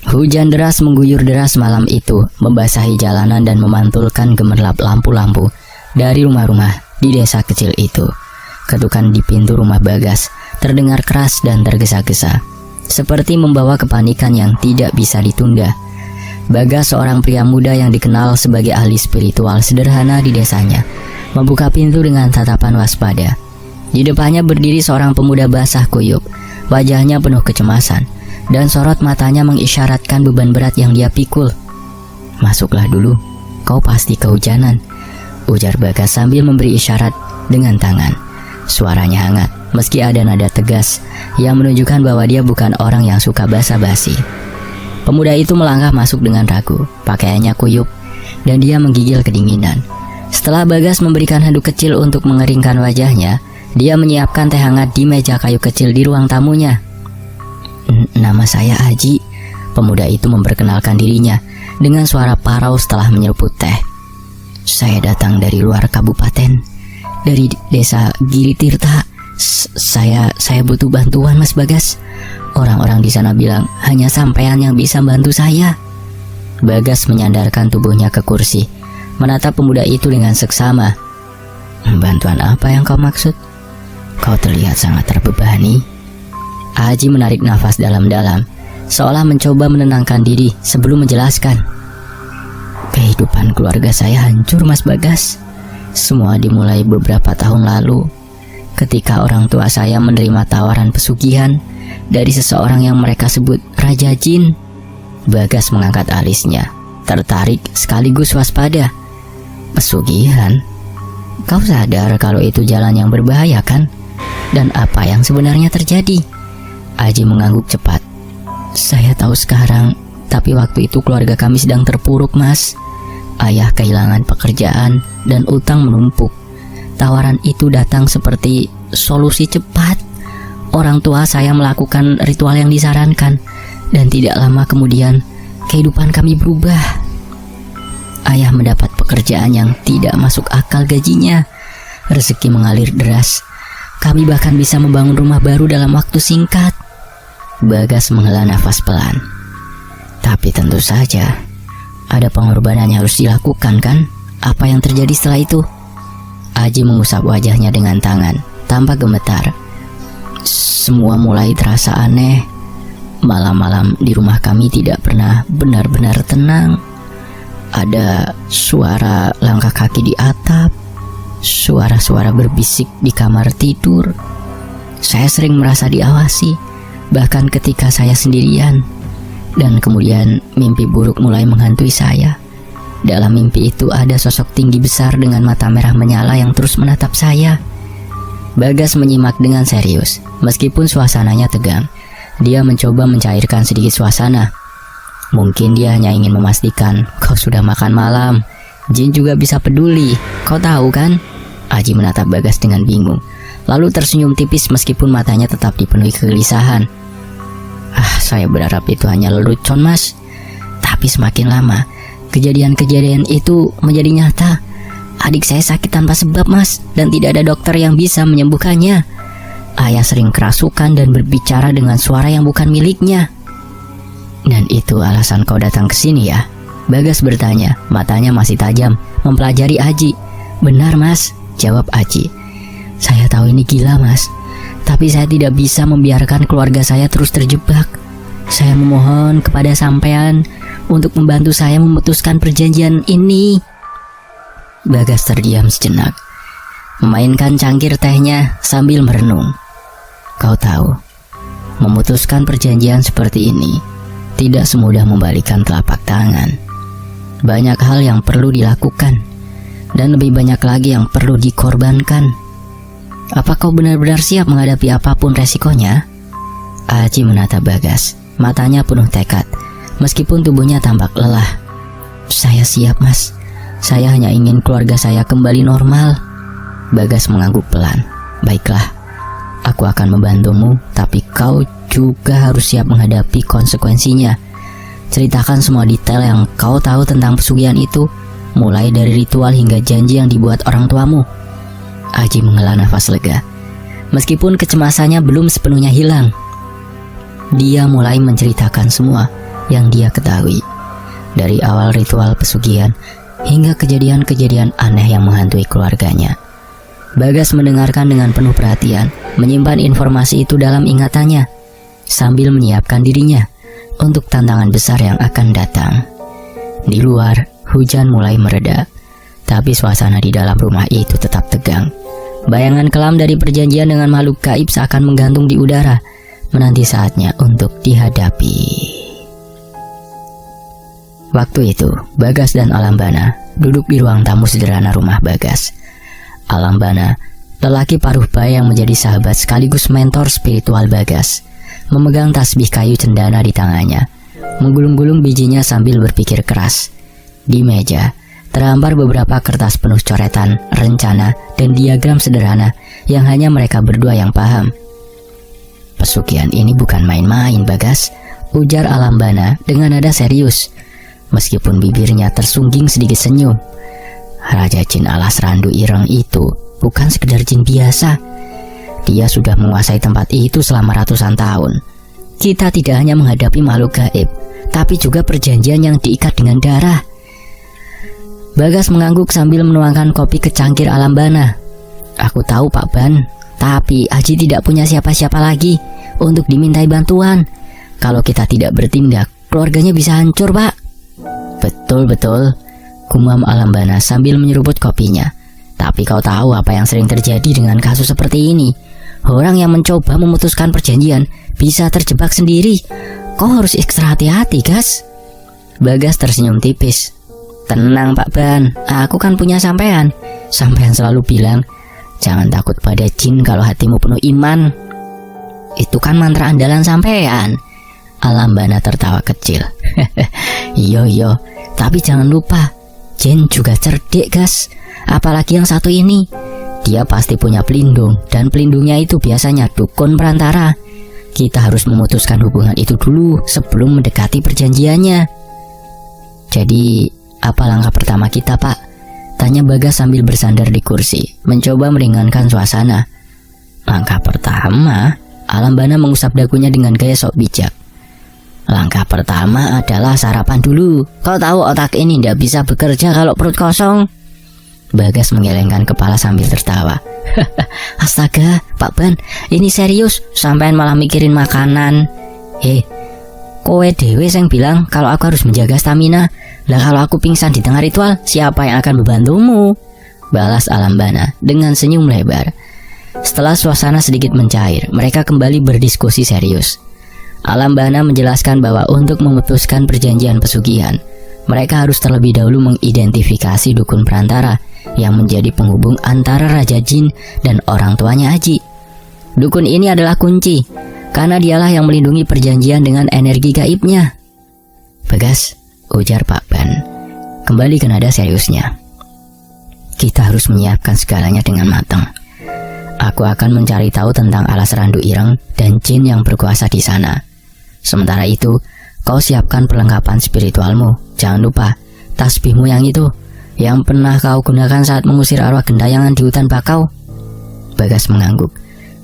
Hujan deras mengguyur deras malam itu, membasahi jalanan dan memantulkan gemerlap lampu-lampu dari rumah-rumah di desa kecil itu. Ketukan di pintu rumah Bagas terdengar keras dan tergesa-gesa, seperti membawa kepanikan yang tidak bisa ditunda. Bagas, seorang pria muda yang dikenal sebagai ahli spiritual sederhana di desanya, membuka pintu dengan tatapan waspada. Di depannya berdiri seorang pemuda basah kuyup, wajahnya penuh kecemasan, dan sorot matanya mengisyaratkan beban berat yang dia pikul. "Masuklah dulu, kau pasti kehujanan," ujar Bagas sambil memberi isyarat dengan tangan. Suaranya hangat, meski ada nada tegas yang menunjukkan bahwa dia bukan orang yang suka basa-basi. Pemuda itu melangkah masuk dengan ragu, pakaiannya kuyup, dan dia menggigil kedinginan. Setelah Bagas memberikan handuk kecil untuk mengeringkan wajahnya, dia menyiapkan teh hangat di meja kayu kecil di ruang tamunya. "Nama saya Aji," pemuda itu memperkenalkan dirinya dengan suara parau setelah menyeruput teh. "Saya datang dari luar kabupaten, dari desa Giritirta. Saya butuh bantuan, Mas Bagas. Orang-orang di sana bilang hanya sampean yang bisa bantu saya." Bagas menyandarkan tubuhnya ke kursi, menatap pemuda itu dengan seksama. "Bantuan apa yang kau maksud? Kau terlihat sangat terbebani." Aji menarik nafas dalam-dalam, seolah mencoba menenangkan diri sebelum menjelaskan. "Kehidupan keluarga saya hancur, Mas Bagas. Semua dimulai beberapa tahun lalu, ketika orang tua saya menerima tawaran pesugihan dari seseorang yang mereka sebut Raja Jin." Bagas mengangkat alisnya, tertarik sekaligus waspada. "Pesugihan? Kau sadar kalau itu jalan yang berbahaya, kan? Dan apa yang sebenarnya terjadi?" Aji mengangguk cepat. "Saya tahu sekarang, tapi waktu itu keluarga kami sedang terpuruk, Mas. Ayah kehilangan pekerjaan dan utang menumpuk. Tawaran itu datang seperti solusi cepat. Orang tua saya melakukan ritual yang disarankan, dan tidak lama kemudian kehidupan kami berubah. Ayah mendapat pekerjaan yang tidak masuk akal gajinya. Rezeki mengalir deras. Kami bahkan bisa membangun rumah baru dalam waktu singkat." Bagas menghela nafas pelan. "Tapi tentu saja ada pengorbanan yang harus dilakukan, kan? Apa yang terjadi setelah itu?" Aji mengusap wajahnya dengan tangan tanpa gemetar. "Semua mulai terasa aneh. Malam-malam di rumah kami tidak pernah benar-benar tenang. Ada suara langkah kaki di atap, suara-suara berbisik di kamar tidur. Saya sering merasa diawasi, bahkan ketika saya sendirian. Dan kemudian mimpi buruk mulai menghantui saya. Dalam mimpi itu ada sosok tinggi besar dengan mata merah menyala yang terus menatap saya." Bagas menyimak dengan serius, meskipun suasananya tegang. Dia mencoba mencairkan sedikit suasana. "Mungkin dia hanya ingin memastikan kau sudah makan malam. Jin juga bisa peduli, kau tahu kan?" Aji menatap Bagas dengan bingung, lalu tersenyum tipis meskipun matanya tetap dipenuhi kegelisahan. Saya berharap itu hanya lelucon, Mas. Tapi semakin lama, kejadian-kejadian itu menjadi nyata. Adik saya sakit tanpa sebab, Mas, dan tidak ada dokter yang bisa menyembuhkannya. Ayah sering kerasukan dan berbicara dengan suara yang bukan miliknya." "Dan itu alasan kau datang ke sini, ya?" Bagas bertanya, matanya masih tajam, mempelajari Aji. "Benar, Mas," jawab Aji. "Saya tahu ini gila, Mas. Tapi saya tidak bisa membiarkan keluarga saya terus terjebak. Saya memohon kepada sampean untuk membantu saya memutuskan perjanjian ini." Bagas terdiam sejenak, memainkan cangkir tehnya sambil merenung. "Kau tahu, memutuskan perjanjian seperti ini tidak semudah membalikan telapak tangan. Banyak hal yang perlu dilakukan, dan lebih banyak lagi yang perlu dikorbankan. Apa kau benar-benar siap menghadapi apapun resikonya?" Aji menatap Bagas, matanya penuh tekad, meskipun tubuhnya tampak lelah. "Saya siap, Mas. Saya hanya ingin keluarga saya kembali normal." Bagas mengangguk pelan. "Baiklah, aku akan membantumu, tapi kau juga harus siap menghadapi konsekuensinya. Ceritakan semua detail yang kau tahu tentang pesugihan itu, mulai dari ritual hingga janji yang dibuat orang tuamu." Aji menghela nafas lega, meskipun kecemasannya belum sepenuhnya hilang. Dia mulai menceritakan semua, yang dia ketahui. Dari awal ritual pesugihan hingga kejadian-kejadian aneh yang menghantui keluarganya. Bagas mendengarkan dengan penuh perhatian, menyimpan informasi itu dalam ingatannya, sambil menyiapkan dirinya untuk tantangan besar yang akan datang. Di luar, hujan mulai mereda, tapi suasana di dalam rumah itu tetap tegang. Bayangan kelam dari perjanjian dengan makhluk gaib seakan menggantung di udara, menanti saatnya untuk dihadapi. Waktu itu, Bagas dan Alambana duduk di ruang tamu sederhana rumah Bagas. Alambana, lelaki paruh baya yang menjadi sahabat sekaligus mentor spiritual Bagas, memegang tasbih kayu cendana di tangannya, menggulung-gulung bijinya sambil berpikir keras. Di meja, terhampar beberapa kertas penuh coretan, rencana, dan diagram sederhana yang hanya mereka berdua yang paham. "Pesugihan ini bukan main-main, Bagas," ujar Alambana dengan nada serius, meskipun bibirnya tersungging sedikit senyum. "Raja Jin alas Randu Ireng itu bukan sekedar jin biasa. Dia sudah menguasai tempat itu selama ratusan tahun. Kita tidak hanya menghadapi makhluk gaib, tapi juga perjanjian yang diikat dengan darah." Bagas mengangguk sambil menuangkan kopi ke cangkir Alambana. "Aku tahu Pak Ban, tapi Aji tidak punya siapa-siapa lagi untuk dimintai bantuan. Kalau kita tidak bertindak, keluarganya bisa hancur, Pak." Betul, gumam Alambana sambil menyeruput kopinya. "Tapi kau tahu apa yang sering terjadi dengan kasus seperti ini? Orang yang mencoba memutuskan perjanjian bisa terjebak sendiri. Kau harus ekstra hati-hati, Gas." Bagas tersenyum tipis. "Tenang Pak Ban, aku kan punya sampean. Sampean selalu bilang, jangan takut pada jin kalau hatimu penuh iman. Itu kan mantra andalan sampean." Alambana tertawa kecil. Iya, tapi jangan lupa, jin juga cerdik, Gas. Apalagi yang satu ini. Dia pasti punya pelindung, dan pelindungnya itu biasanya dukun perantara. Kita harus memutuskan hubungan itu dulu sebelum mendekati perjanjiannya. "Jadi, apa langkah pertama kita, Pak?" tanya Bagas sambil bersandar di kursi, mencoba meringankan suasana. "Langkah pertama?" Alambana mengusap dagunya dengan gaya sok bijak. "Langkah pertama adalah sarapan dulu. Kau tahu otak ini tidak bisa bekerja kalau perut kosong." Bagas menggelengkan kepala sambil tertawa. "Astaga, Pak Ban, ini serius, sampean malah mikirin makanan." Kowe dewe yang bilang kalau aku harus menjaga stamina. Lah kalau aku pingsan di tengah ritual, siapa yang akan membantumu?" balas Alambana dengan senyum lebar. Setelah suasana sedikit mencair, mereka kembali berdiskusi serius. Alambana menjelaskan bahwa untuk memutuskan perjanjian pesugihan, mereka harus terlebih dahulu mengidentifikasi dukun perantara yang menjadi penghubung antara Raja Jin dan orang tuanya Aji. Dukun ini adalah kunci, karena dialah yang melindungi perjanjian dengan energi gaibnya. "Bagas," ujar Pak Ban, kembali ke nada seriusnya, "kita harus menyiapkan segalanya dengan matang. Aku akan mencari tahu tentang alas Randu Ireng dan jin yang berkuasa di sana. Sementara itu, kau siapkan perlengkapan spiritualmu. Jangan lupa, tasbihmu yang itu, yang pernah kau gunakan saat mengusir arwah gentayangan di hutan bakau." Bagas mengangguk.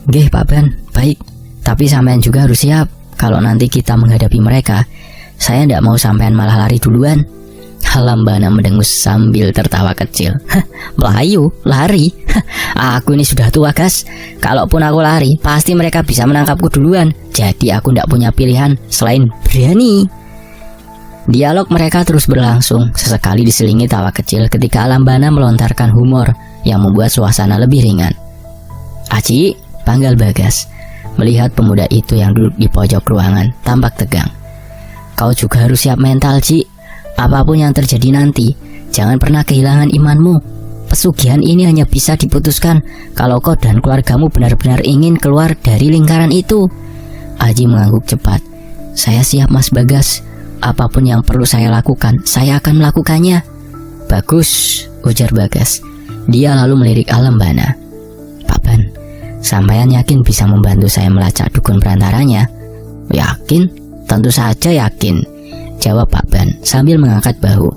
"Nggih Pak Ban, baik. Tapi sampean juga harus siap. Kalau nanti kita menghadapi mereka, saya tidak mau sampean malah lari duluan." Alambana mendengus sambil tertawa kecil. "Melayu? Lari? Aku ini sudah tua, Gas. Kalaupun aku lari, pasti mereka bisa menangkapku duluan. Jadi aku tidak punya pilihan selain berani." Dialog mereka terus berlangsung, sesekali diselingi tawa kecil ketika Alambana melontarkan humor yang membuat suasana lebih ringan. "Aji," panggil Bagas, melihat pemuda itu yang duduk di pojok ruangan tampak tegang. "Kau juga harus siap mental, Ji. Apapun yang terjadi nanti, jangan pernah kehilangan imanmu. Pesugihan ini hanya bisa diputuskan kalau kau dan keluargamu benar-benar ingin keluar dari lingkaran itu." Aji mengangguk cepat. "Saya siap, Mas Bagas. Apapun yang perlu saya lakukan, saya akan melakukannya." "Bagus," ujar Bagas. Dia lalu melirik Alambana. "Pak Ban, sampean yakin bisa membantu saya melacak dukun perantaranya?" "Yakin? Tentu saja yakin," jawab Pak Ban sambil mengangkat bahu.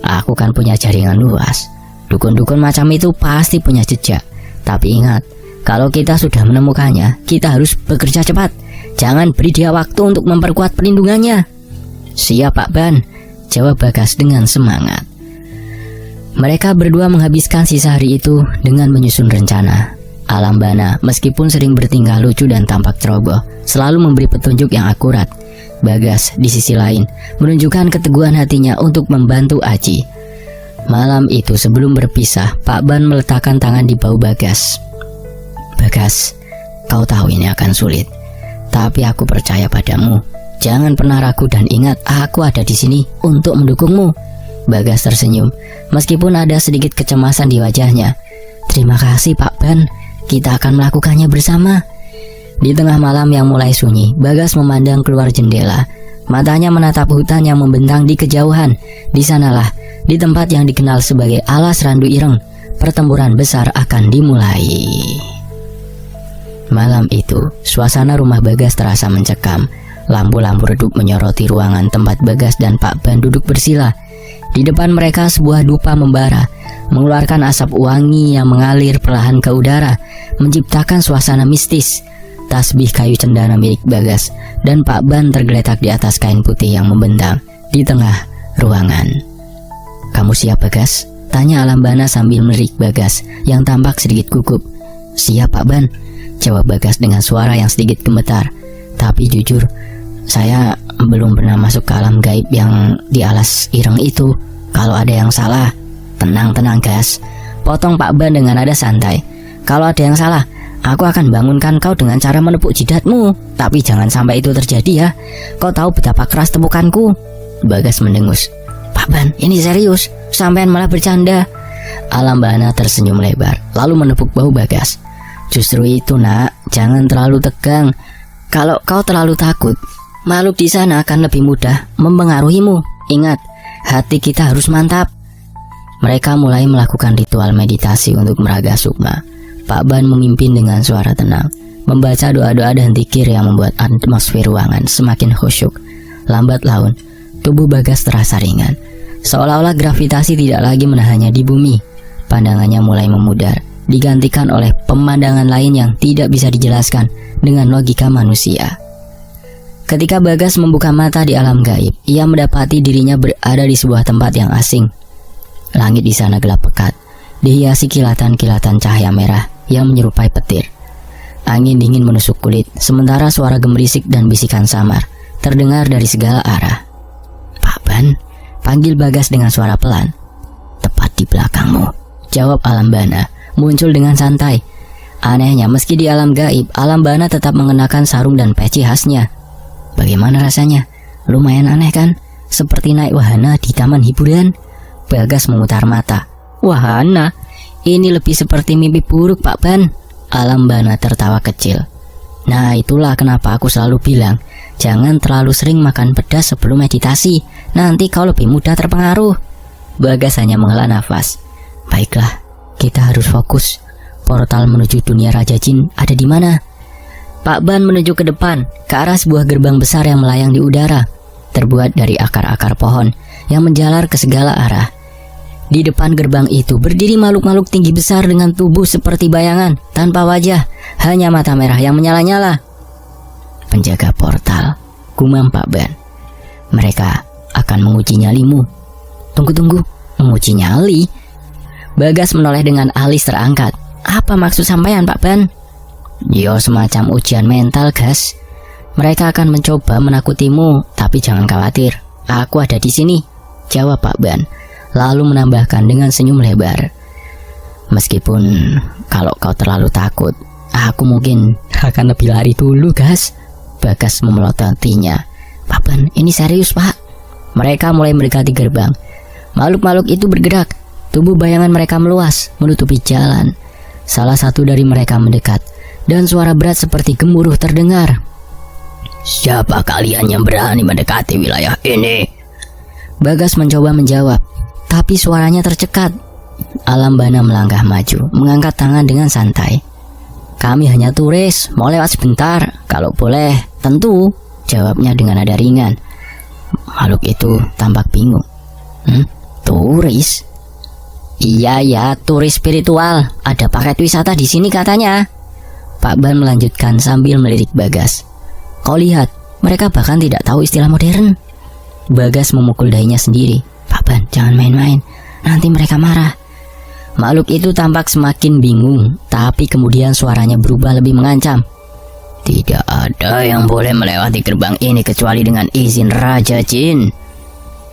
"Aku kan punya jaringan luas. Dukun-dukun macam itu pasti punya jejak. Tapi ingat, kalau kita sudah menemukannya, kita harus bekerja cepat. Jangan beri dia waktu untuk memperkuat perlindungannya." Siap Pak Ban, jawab Bagas dengan semangat. Mereka berdua menghabiskan sisa hari itu dengan menyusun rencana. Alambana meskipun sering bertingkah lucu dan tampak ceroboh, selalu memberi petunjuk yang akurat. Bagas di sisi lain menunjukkan keteguhan hatinya untuk membantu Aji. Malam itu sebelum berpisah, Pak Ban meletakkan tangan di bahu Bagas. Bagas, kau tahu ini akan sulit, tapi aku percaya padamu. Jangan pernah ragu dan ingat, aku ada di sini untuk mendukungmu. Bagas tersenyum, meskipun ada sedikit kecemasan di wajahnya. Terima kasih Pak Ban, kita akan melakukannya bersama. Di tengah malam yang mulai sunyi, Bagas memandang keluar jendela. Matanya menatap hutan yang membentang di kejauhan. Di sanalah, di tempat yang dikenal sebagai Alas Randu Ireng, pertempuran besar akan dimulai. Malam itu, suasana rumah Bagas terasa mencekam. Lampu-lampu redup menyoroti ruangan tempat Bagas dan Pak Ban duduk bersila. Di depan mereka sebuah dupa membara, mengeluarkan asap wangi yang mengalir perlahan ke udara, menciptakan suasana mistis. Tasbih kayu cendana milik Bagas dan Pak Ban tergeletak di atas kain putih yang membentang di tengah ruangan. Kamu siap Bagas? Tanya Alambana sambil melirik Bagas yang tampak sedikit gugup. Siap Pak Ban, jawab Bagas dengan suara yang sedikit gemetar. Tapi jujur, saya belum pernah masuk ke alam gaib yang di Alas Ireng itu. Kalau ada yang salah, tenang Gas, potong Pak Ban dengan nada santai. Kalau ada yang salah, aku akan bangunkan kau dengan cara menepuk jidatmu. Tapi jangan sampai itu terjadi ya. Kau tahu betapa keras tepukanku. Bagas mendengus. Pak Ban, ini serius, sampean malah bercanda. Alambana tersenyum lebar, lalu menepuk bahu Bagas. Justru itu nak, jangan terlalu tegang. Kalau kau terlalu takut, makhluk di sana akan lebih mudah mempengaruhimu. Ingat, hati kita harus mantap. Mereka mulai melakukan ritual meditasi untuk meraga sukma. Pak Ban memimpin dengan suara tenang, membaca doa-doa dan zikir yang membuat atmosfer ruangan semakin khusyuk. Lambat laun, tubuh Bagas terasa ringan, seolah-olah gravitasi tidak lagi menahannya di bumi. Pandangannya mulai memudar, digantikan oleh pemandangan lain yang tidak bisa dijelaskan dengan logika manusia. Ketika Bagas membuka mata di alam gaib, ia mendapati dirinya berada di sebuah tempat yang asing. Langit di sana gelap pekat, dihiasi kilatan-kilatan cahaya merah yang menyerupai petir. Angin dingin menusuk kulit, sementara suara gemerisik dan bisikan samar terdengar dari segala arah. Pak Ban, panggil Bagas dengan suara pelan. Tepat di belakangmu, jawab Alambana, muncul dengan santai. Anehnya, meski di alam gaib, Alambana tetap mengenakan sarung dan peci khasnya. Bagaimana rasanya? Lumayan aneh kan? Seperti naik wahana di taman hiburan. Bagas memutar mata. Wahana? Ini lebih seperti mimpi buruk Pak Ban. Alambana tertawa kecil. Nah, itulah kenapa aku selalu bilang, jangan terlalu sering makan pedas sebelum meditasi. Nanti kau lebih mudah terpengaruh. Bagas hanya menghela nafas. Baiklah, kita harus fokus. Portal menuju dunia Raja Jin ada di mana? Pak Ban menuju ke depan, ke arah sebuah gerbang besar yang melayang di udara, terbuat dari akar-akar pohon yang menjalar ke segala arah. Di depan gerbang itu berdiri makhluk-makhluk tinggi besar dengan tubuh seperti bayangan, tanpa wajah, hanya mata merah yang menyala-nyala. Penjaga portal, gumam Pak Ban. Mereka akan menguji nyalimu. Tunggu, menguji nyali? Bagas menoleh dengan alis terangkat. Apa maksud sampean Pak Ban? Yo, semacam ujian mental Gas. Mereka akan mencoba menakutimu, tapi jangan khawatir, aku ada di sini, jawab Pak Ban, lalu menambahkan dengan senyum lebar. Meskipun kalau kau terlalu takut, aku mungkin akan lebih lari dulu Gas. Bagas memelototinya. Pak Ban, ini serius Pak. Mereka mulai mendekati gerbang. Makhluk-makhluk itu bergerak, tubuh bayangan mereka meluas, menutupi jalan. Salah satu dari mereka mendekat, dan suara berat seperti gemuruh terdengar. Siapa kalian yang berani mendekati wilayah ini? Bagas mencoba menjawab, tapi suaranya tercekat. Alambana melangkah maju, mengangkat tangan dengan santai. Kami hanya turis, mau lewat sebentar, kalau boleh, tentu, jawabnya dengan nada ringan. Makhluk itu tampak bingung. Turis? Iya, turis spiritual. Ada paket wisata di sini katanya. Pak Ban melanjutkan sambil melirik Bagas. Kau lihat, mereka bahkan tidak tahu istilah modern. Bagas memukul dahinya sendiri. Pak Ban, jangan main-main, nanti mereka marah. Makhluk itu tampak semakin bingung, tapi kemudian suaranya berubah lebih mengancam. Tidak ada yang boleh melewati gerbang ini kecuali dengan izin Raja Jin.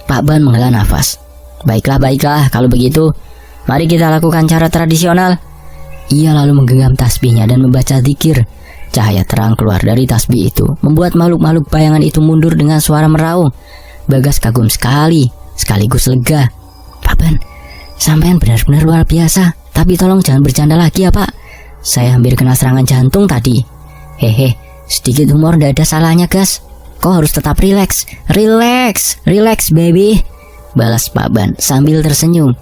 Pak Ban menghela nafas. Baiklah, kalau begitu, mari kita lakukan cara tradisional. Ia lalu menggenggam tasbihnya dan membaca zikir. Cahaya terang keluar dari tasbih itu, membuat makhluk-makhluk bayangan itu mundur dengan suara meraung. Bagas kagum sekali, sekaligus lega. Pak Ban, sampean benar-benar luar biasa. Tapi tolong jangan bercanda lagi ya Pak. Saya hampir kena serangan jantung tadi. Hehe, sedikit humor tidak ada salahnya gas. Kau harus tetap rileks. Relax baby, balas Pak Ban sambil tersenyum.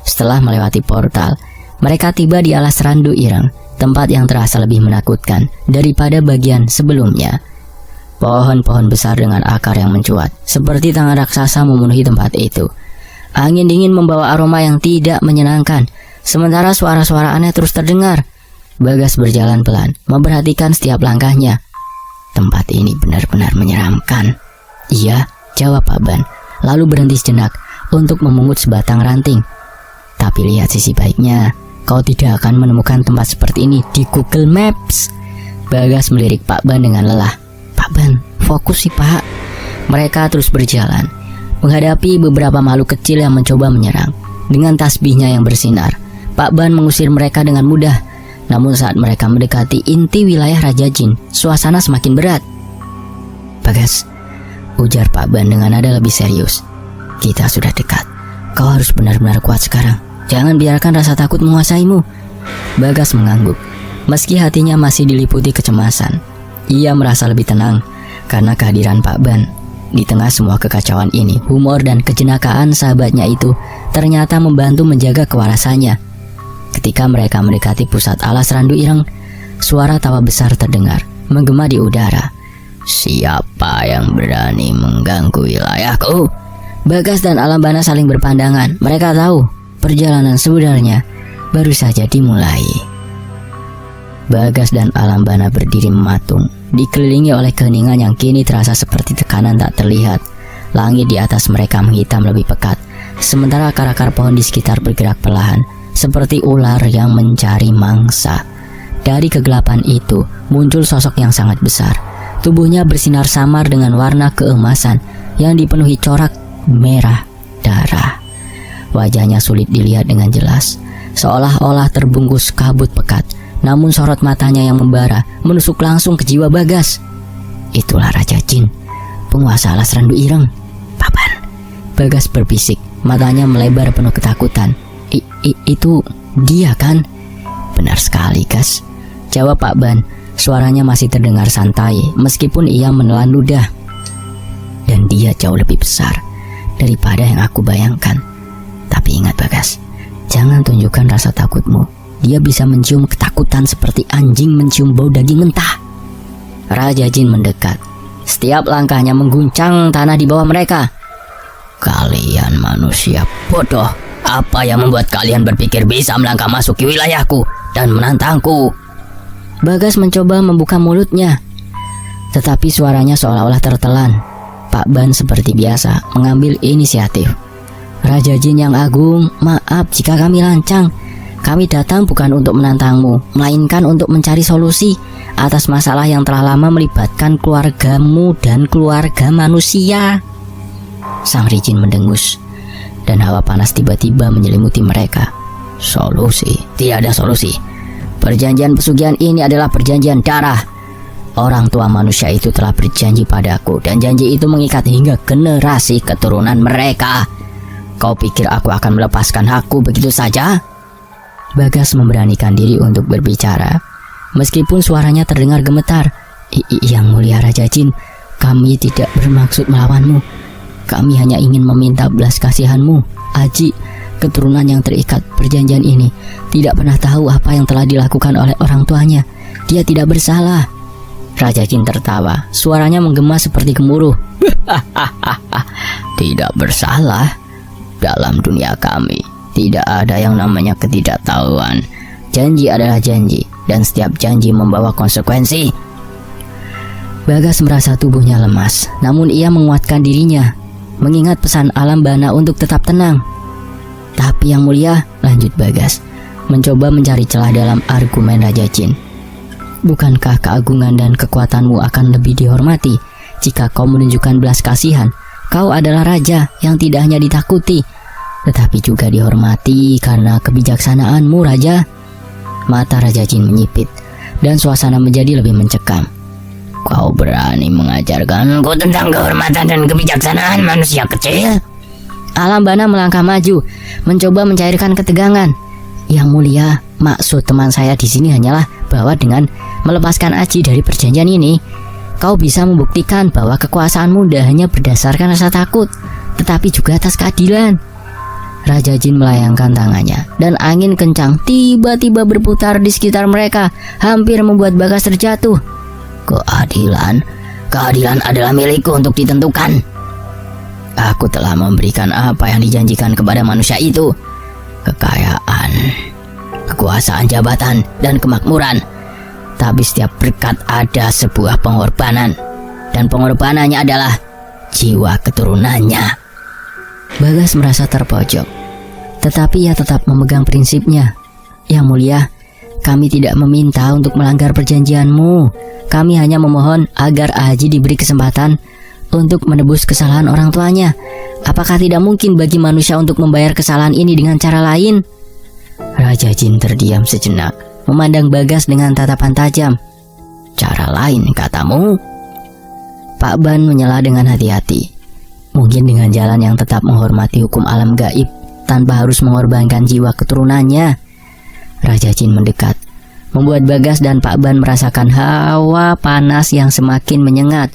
Setelah melewati portal, mereka tiba di alas Randu Ireng, tempat yang terasa lebih menakutkan daripada bagian sebelumnya. Pohon-pohon besar dengan akar yang mencuat, seperti tangan raksasa memenuhi tempat itu. Angin dingin membawa aroma yang tidak menyenangkan, sementara suara-suara aneh terus terdengar. Bagas berjalan pelan, memperhatikan setiap langkahnya. Tempat ini benar-benar menyeramkan. Iya, jawab Pak Ban, lalu berhenti sejenak untuk memungut sebatang ranting. Tapi lihat sisi baiknya, kau tidak akan menemukan tempat seperti ini di Google Maps. Bagas melirik Pak Ban dengan lelah. Pak Ban, fokus sih Pak. Mereka terus berjalan, menghadapi beberapa makhluk kecil yang mencoba menyerang. Dengan tasbihnya yang bersinar, Pak Ban mengusir mereka dengan mudah. Namun saat mereka mendekati inti wilayah Raja Jin, suasana semakin berat. Bagas, ujar Pak Ban dengan nada lebih serius. Kita sudah dekat. Kau harus benar-benar kuat sekarang. Jangan biarkan rasa takut menguasaimu. Bagas mengangguk. Meski hatinya masih diliputi kecemasan, ia merasa lebih tenang karena kehadiran Pak Ban. Di tengah semua kekacauan ini, humor dan kejenakaan sahabatnya itu ternyata membantu menjaga kewarasannya. Ketika mereka mendekati pusat alas Randu Ireng, suara tawa besar terdengar, menggema di udara. Siapa yang berani mengganggu wilayahku? Bagas dan Alambana saling berpandangan. Mereka tahu perjalanan sebenarnya baru saja dimulai. Bagas dan Alambana berdiri mematung, dikelilingi oleh keheningan yang kini terasa seperti tekanan tak terlihat. Langit di atas mereka menghitam lebih pekat, sementara akar-akar pohon di sekitar bergerak perlahan, seperti ular yang mencari mangsa. Dari kegelapan itu muncul sosok yang sangat besar. Tubuhnya bersinar samar dengan warna keemasan yang dipenuhi corak merah darah. Wajahnya sulit dilihat dengan jelas, seolah-olah terbungkus kabut pekat. Namun sorot matanya yang membara menusuk langsung ke jiwa Bagas. Itulah Raja Jin, penguasa alas Randu Ireng. Papan, Bagas berbisik, matanya melebar penuh ketakutan. Itu dia kan? Benar sekali Gas, jawab Pak Ban. Suaranya masih terdengar santai meskipun ia menelan ludah. Dan dia jauh lebih besar daripada yang aku bayangkan. Tapi ingat Bagas, jangan tunjukkan rasa takutmu. Dia bisa mencium ketakutan seperti anjing mencium bau daging mentah. Raja Jin mendekat. Setiap langkahnya mengguncang tanah di bawah mereka. Kalian manusia bodoh. Apa yang membuat kalian berpikir bisa melangkah masuk ke wilayahku dan menantangku? Bagas mencoba membuka mulutnya, tetapi suaranya seolah-olah tertelan. Pak Ban seperti biasa mengambil inisiatif. Raja Jin yang agung, maaf jika kami lancang. Kami datang bukan untuk menantangmu, melainkan untuk mencari solusi atas masalah yang telah lama melibatkan keluargamu dan keluarga manusia. Sang Rijin mendengus, dan hawa panas tiba-tiba menyelimuti mereka. Solusi? Tidak ada solusi. Perjanjian pesugihan ini adalah perjanjian darah. Orang tua manusia itu telah berjanji padaku, dan janji itu mengikat hingga generasi keturunan mereka. Kau pikir aku akan melepaskan hakku begitu saja? Bagas memberanikan diri untuk berbicara, meskipun suaranya terdengar gemetar. Yang mulia Raja Jin, kami tidak bermaksud melawanmu. Kami hanya ingin meminta belas kasihanmu. Aji, keturunan yang terikat perjanjian ini, tidak pernah tahu apa yang telah dilakukan oleh orang tuanya. Dia tidak bersalah. Raja Jin tertawa, suaranya menggema seperti gemuruh. Tidak bersalah? Dalam dunia kami tidak ada yang namanya ketidaktahuan. Janji adalah janji, dan setiap janji membawa konsekuensi. Bagas merasa tubuhnya lemas, namun ia menguatkan dirinya. mengingat pesan Alam Bana untuk tetap tenang. Tapi Yang Mulia, lanjut Bagas, mencoba mencari celah dalam argumen Raja Jin. Bukankah keagungan dan kekuatanmu akan lebih dihormati jika kau menunjukkan belas kasihan? Kau adalah raja yang tidak hanya ditakuti, tetapi juga dihormati karena kebijaksanaanmu, Raja. Mata Raja Jin menyipit dan suasana menjadi lebih mencekam. Kau berani mengajarkanku tentang kehormatan dan kebijaksanaan manusia kecil? Alam Bana melangkah maju, mencoba mencairkan ketegangan. Yang Mulia, maksud teman saya di sini hanyalah bahwa dengan melepaskan Aji dari perjanjian ini, kau bisa membuktikan bahwa kekuasaanmu tidak hanya berdasarkan rasa takut, tetapi juga atas keadilan. Raja Jin melayangkan tangannya, dan angin kencang tiba-tiba berputar di sekitar mereka, hampir membuat Bagas terjatuh. Keadilan adalah milikku untuk ditentukan. Aku telah memberikan apa yang dijanjikan kepada manusia itu. Kekayaan, kekuasaan jabatan, dan kemakmuran. Tapi setiap berkat ada sebuah pengorbanan, dan pengorbanannya adalah jiwa keturunannya. Bagas merasa terpojok, tetapi ia tetap memegang prinsipnya. Yang Mulia, kami tidak meminta untuk melanggar perjanjianmu. Kami hanya memohon agar Aji diberi kesempatan untuk menebus kesalahan orang tuanya. Apakah tidak mungkin bagi manusia untuk membayar kesalahan ini dengan cara lain? Raja Jin terdiam sejenak, memandang Bagas dengan tatapan tajam. Cara lain katamu? Pak Ban menyela dengan hati-hati. Mungkin dengan jalan yang tetap menghormati hukum alam gaib tanpa harus mengorbankan jiwa keturunannya. Raja Jin mendekat, membuat Bagas dan Pak Ban merasakan hawa panas yang semakin menyengat.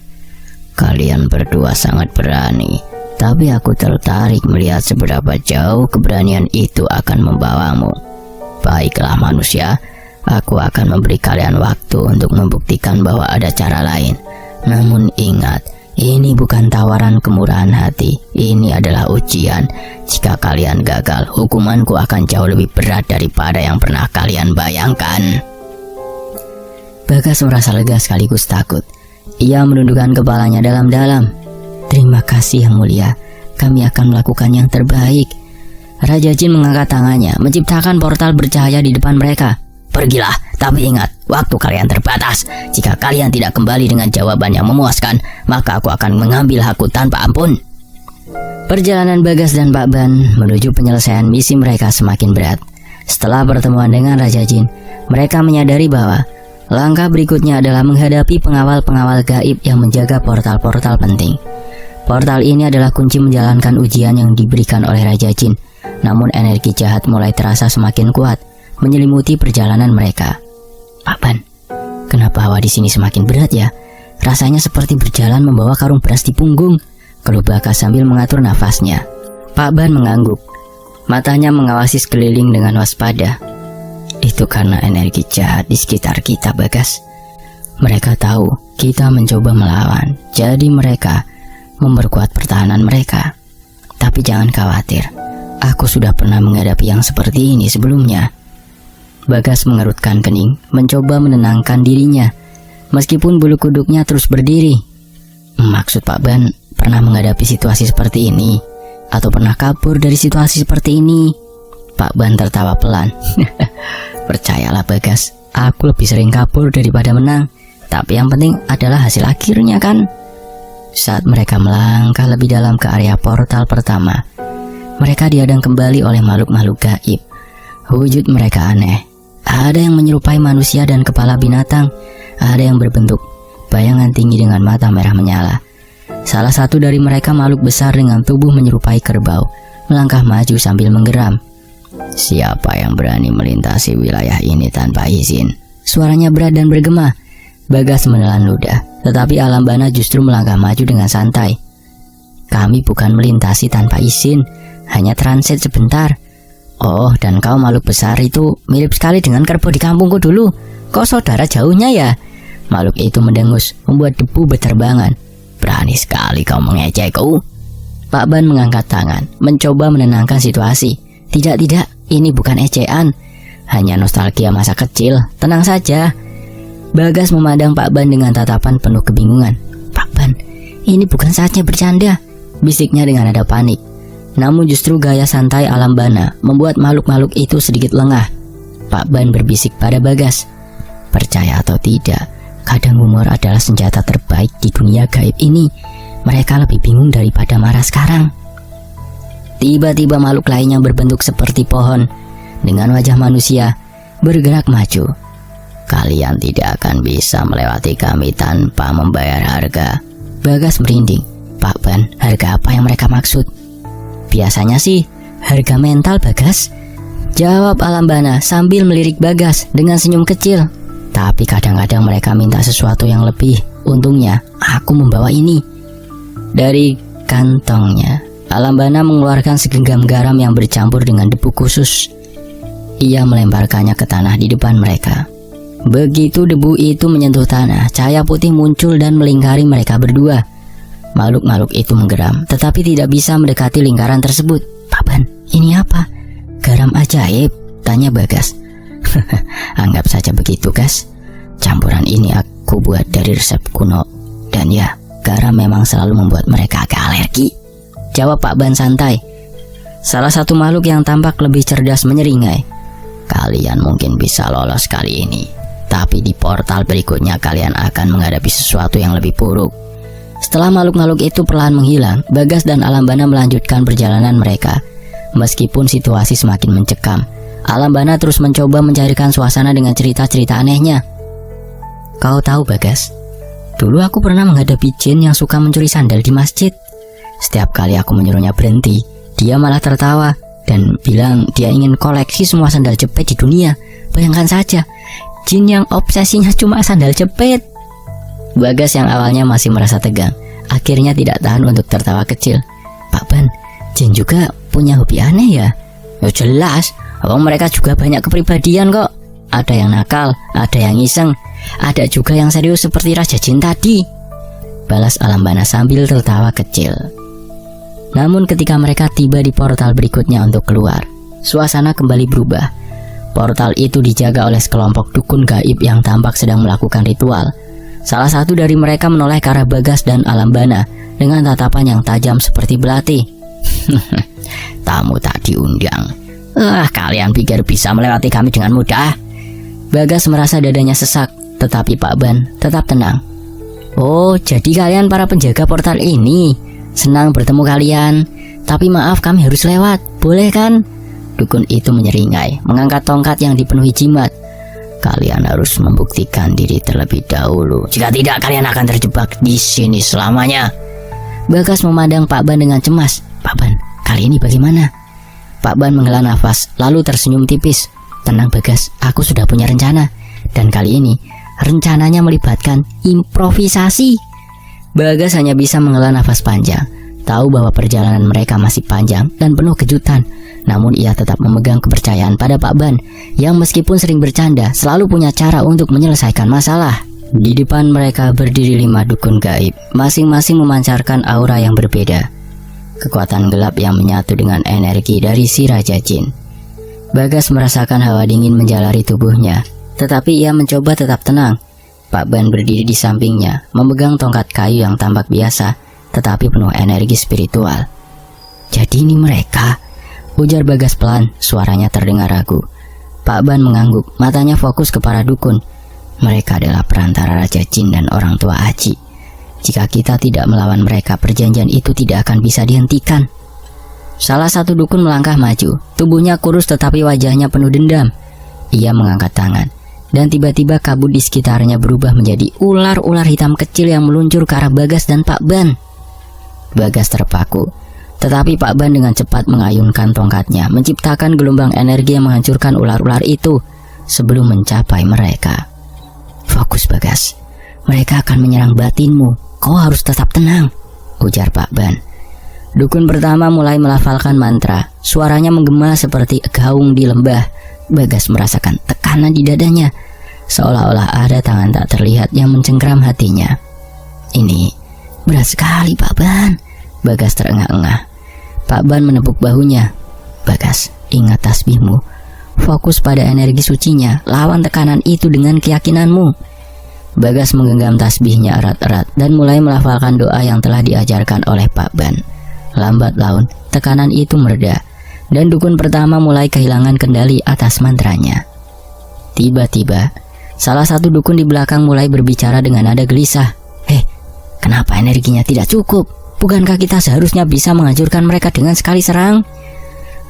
Kalian berdua sangat berani, tapi aku tertarik melihat seberapa jauh keberanian itu akan membawamu. Baiklah manusia, aku akan memberi kalian waktu untuk membuktikan bahwa ada cara lain. Namun ingat, ini bukan tawaran kemurahan hati, ini adalah ujian. Jika kalian gagal, hukumanku akan jauh lebih berat daripada yang pernah kalian bayangkan. Bagas merasa lega sekaligus takut. Ia menundukkan kepalanya dalam-dalam. Terima kasih Yang Mulia, kami akan melakukan yang terbaik. Raja Jin mengangkat tangannya, menciptakan portal bercahaya di depan mereka. Pergilah, tapi ingat, waktu kalian terbatas. Jika kalian tidak kembali dengan jawaban yang memuaskan, maka aku akan mengambil hakku tanpa ampun. Perjalanan Bagas dan Pak Ban menuju penyelesaian misi mereka semakin berat. Setelah pertemuan dengan Raja Jin, mereka menyadari bahwa langkah berikutnya adalah menghadapi pengawal-pengawal gaib yang menjaga portal-portal penting. Portal ini adalah kunci menjalankan ujian yang diberikan oleh Raja Jin. Namun energi jahat mulai terasa semakin kuat, menyelimuti perjalanan mereka. Pak Ban, kenapa hawa di sini semakin berat ya? Rasanya seperti berjalan membawa karung beras di punggung, keluh Bagas sambil mengatur nafasnya. Pak Ban mengangguk, matanya mengawasi sekeliling dengan waspada. Itu karena energi jahat di sekitar kita, Bagas. Mereka tahu kita mencoba melawan, jadi mereka memperkuat pertahanan mereka. Tapi jangan khawatir, aku sudah pernah menghadapi yang seperti ini sebelumnya. Bagas mengerutkan kening, mencoba menenangkan dirinya, meskipun bulu kuduknya terus berdiri. Maksud Pak Ban, pernah menghadapi situasi seperti ini? Atau pernah kabur dari situasi seperti ini? Pak Ban tertawa pelan. Percayalah Bagas, aku lebih sering kabur daripada menang. Tapi yang penting adalah hasil akhirnya kan? Saat mereka melangkah lebih dalam ke area portal pertama, mereka dihadang kembali oleh makhluk-makhluk gaib. Wujud mereka aneh. Ada yang menyerupai manusia dan kepala binatang. Ada yang berbentuk bayangan tinggi dengan mata merah menyala. Salah satu dari mereka makhluk besar dengan tubuh menyerupai kerbau, melangkah maju sambil menggeram. Siapa yang berani melintasi wilayah ini tanpa izin? Suaranya berat dan bergema. Bagas menelan ludah, tetapi Alam Bana justru melangkah maju dengan santai. Kami bukan melintasi tanpa izin, hanya transit sebentar. Oh, dan kau makhluk besar itu mirip sekali dengan kerbau di kampungku dulu. Kau saudara jauhnya ya? Makhluk itu mendengus, membuat debu berterbangan. Berani sekali kau mengejekku. Pak Ban mengangkat tangan, mencoba menenangkan situasi. Tidak, ini bukan ejaan, hanya nostalgia masa kecil. Tenang saja. Bagas memandang Pak Ban dengan tatapan penuh kebingungan. Pak Ban, ini bukan saatnya bercanda. bisiknya dengan nada panik. Namun justru gaya santai Alambana membuat makhluk-makhluk itu sedikit lengah. Pak Ban berbisik pada Bagas, percaya atau tidak, kadang humor adalah senjata terbaik di dunia gaib ini. Mereka lebih bingung daripada marah sekarang. Tiba-tiba makhluk lain yang berbentuk seperti pohon dengan wajah manusia bergerak maju. Kalian tidak akan bisa melewati kami tanpa membayar harga. Bagas merinding. Pak Ban, harga apa yang mereka maksud? Biasanya sih harga mental, Bagas, jawab Alambana sambil melirik Bagas dengan senyum kecil. Tapi kadang-kadang mereka minta sesuatu yang lebih. Untungnya aku membawa ini. Dari kantongnya, Alambana mengeluarkan segenggam garam yang bercampur dengan debu khusus. Ia melemparkannya ke tanah di depan mereka. Begitu debu itu menyentuh tanah, cahaya putih muncul dan melingkari mereka berdua. Makhluk-makhluk itu menggeram, tetapi tidak bisa mendekati lingkaran tersebut. Pak Ban, ini apa? Garam ajaib? Tanya Bagas. Anggap saja begitu, Gas. Campuran ini aku buat dari resep kuno. Dan ya, garam memang selalu membuat mereka agak alergi, jawab Pak Ban santai. Salah satu makhluk yang tampak lebih cerdas menyeringai. Kalian mungkin bisa lolos kali ini, tapi di portal berikutnya kalian akan menghadapi sesuatu yang lebih buruk. Setelah makhluk-makhluk itu perlahan menghilang, Bagas dan Alambana melanjutkan perjalanan mereka. Meskipun situasi semakin mencekam, Alambana terus mencoba mencairkan suasana dengan cerita-cerita anehnya. Kau tahu, Bagas, dulu aku pernah menghadapi jin yang suka mencuri sandal di masjid. Setiap kali aku menyuruhnya berhenti, dia malah tertawa dan bilang dia ingin koleksi semua sandal jepit di dunia. Bayangkan saja, jin yang obsesinya cuma sandal jepit. Bagas yang awalnya masih merasa tegang, akhirnya tidak tahan untuk tertawa kecil. Pak Ban, jin juga punya hobi aneh ya? Ya jelas, mereka juga banyak kepribadian kok. Ada yang nakal, ada yang iseng, ada juga yang serius seperti Raja Jin tadi, balas Alambana sambil tertawa kecil. Namun ketika mereka tiba di portal berikutnya untuk keluar, suasana kembali berubah. Portal itu dijaga oleh sekelompok dukun gaib yang tampak sedang melakukan ritual. Salah satu dari mereka menoleh ke arah Bagas dan Alambana dengan tatapan yang tajam seperti belati. Tamu tak diundang. Kalian pikir bisa melewati kami dengan mudah? Bagas merasa dadanya sesak, tetapi Pak Ban tetap tenang. Oh, jadi kalian para penjaga portal ini. Senang bertemu kalian. Tapi maaf, kami harus lewat. Boleh kan? Dukun itu menyeringai, mengangkat tongkat yang dipenuhi jimat. Kalian harus membuktikan diri terlebih dahulu. Jika tidak, kalian akan terjebak di sini selamanya. Bagas memandang Pak Ban dengan cemas. Pak Ban, kali ini bagaimana? Pak Ban menghela nafas, lalu tersenyum tipis. Tenang Bagas, aku sudah punya rencana. Dan kali ini, rencananya melibatkan improvisasi. Bagas hanya bisa menghela nafas panjang. Tahu bahwa perjalanan mereka masih panjang dan penuh kejutan. Namun ia tetap memegang kepercayaan pada Pak Ban, yang meskipun sering bercanda, selalu punya cara untuk menyelesaikan masalah. Di depan mereka berdiri 5 dukun gaib, masing-masing memancarkan aura yang berbeda. Kekuatan gelap yang menyatu dengan energi dari si Raja Jin. Bagas merasakan hawa dingin menjalari tubuhnya, tetapi ia mencoba tetap tenang. Pak Ban berdiri di sampingnya, memegang tongkat kayu yang tampak biasa, tetapi penuh energi spiritual. Jadi ini mereka, ujar Bagas pelan, suaranya terdengar ragu. Pak Ban mengangguk, matanya fokus ke para dukun. Mereka adalah perantara Raja Jin dan orang tua Aji. Jika kita tidak melawan mereka, perjanjian itu tidak akan bisa dihentikan. Salah satu dukun melangkah maju, tubuhnya kurus tetapi wajahnya penuh dendam. Ia mengangkat tangan, dan tiba-tiba kabut di sekitarnya berubah menjadi ular-ular hitam kecil yang meluncur ke arah Bagas dan Pak Ban. Bagas terpaku, tetapi Pak Ban dengan cepat mengayunkan tongkatnya, menciptakan gelombang energi yang menghancurkan ular-ular itu sebelum mencapai mereka. Fokus Bagas, mereka akan menyerang batinmu, kau harus tetap tenang, ujar Pak Ban. Dukun pertama mulai melafalkan mantra, suaranya menggema seperti gaung di lembah. Bagas merasakan tekanan di dadanya, seolah-olah ada tangan tak terlihat yang mencengkram hatinya. Ini berat sekali Pak Ban, Bagas terengah-engah. Pak Ban menepuk bahunya. Bagas, ingat tasbihmu. Fokus pada energi sucinya, lawan tekanan itu dengan keyakinanmu. Bagas menggenggam tasbihnya erat-erat dan mulai melafalkan doa yang telah diajarkan oleh Pak Ban. Lambat laun, tekanan itu mereda, dan dukun pertama mulai kehilangan kendali atas mantranya. Tiba-tiba, salah satu dukun di belakang mulai berbicara dengan nada gelisah. Kenapa energinya tidak cukup? Bukankah kita seharusnya bisa menghancurkan mereka dengan sekali serang?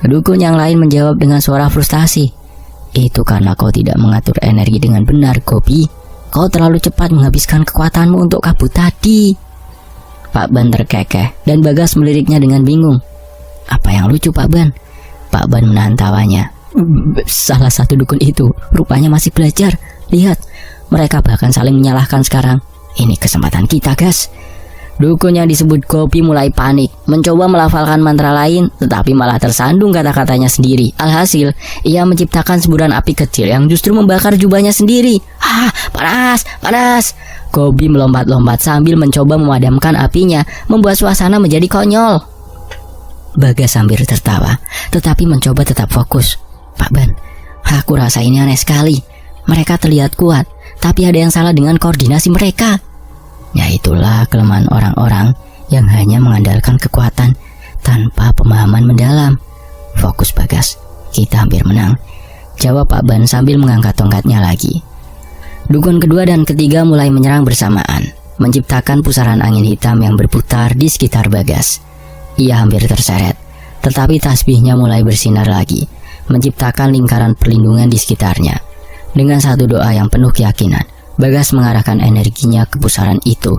Dukun yang lain menjawab dengan suara frustasi. Itu karena kau tidak mengatur energi dengan benar, Gobi. Kau terlalu cepat menghabiskan kekuatanmu untuk kabut tadi. Pak Ban terkekeh dan Bagas meliriknya dengan bingung. Apa yang lucu, Pak Ban? Pak Ban menahan tawanya. Salah satu dukun itu rupanya masih belajar. Lihat, mereka bahkan saling menyalahkan sekarang. Ini kesempatan kita, gas. Dukun yang disebut Gobi mulai panik, mencoba melafalkan mantra lain, tetapi malah tersandung kata-katanya sendiri. Alhasil, ia menciptakan semburan api kecil yang justru membakar jubahnya sendiri. Panas, panas. Gobi melompat-lompat sambil mencoba memadamkan apinya, membuat suasana menjadi konyol. Bagas sambil tertawa, tetapi mencoba tetap fokus. Pak Ban, aku rasa ini aneh sekali. Mereka terlihat kuat, tapi ada yang salah dengan koordinasi mereka. Ya itulah kelemahan orang-orang yang hanya mengandalkan kekuatan tanpa pemahaman mendalam. Fokus, Bagas, kita hampir menang, jawab Pak Ban sambil mengangkat tongkatnya lagi. Dukun kedua dan ketiga mulai menyerang bersamaan, menciptakan pusaran angin hitam yang berputar di sekitar Bagas. Ia hampir terseret, tetapi tasbihnya mulai bersinar lagi, menciptakan lingkaran perlindungan di sekitarnya. Dengan satu doa yang penuh keyakinan, Bagas mengarahkan energinya ke pusaran itu,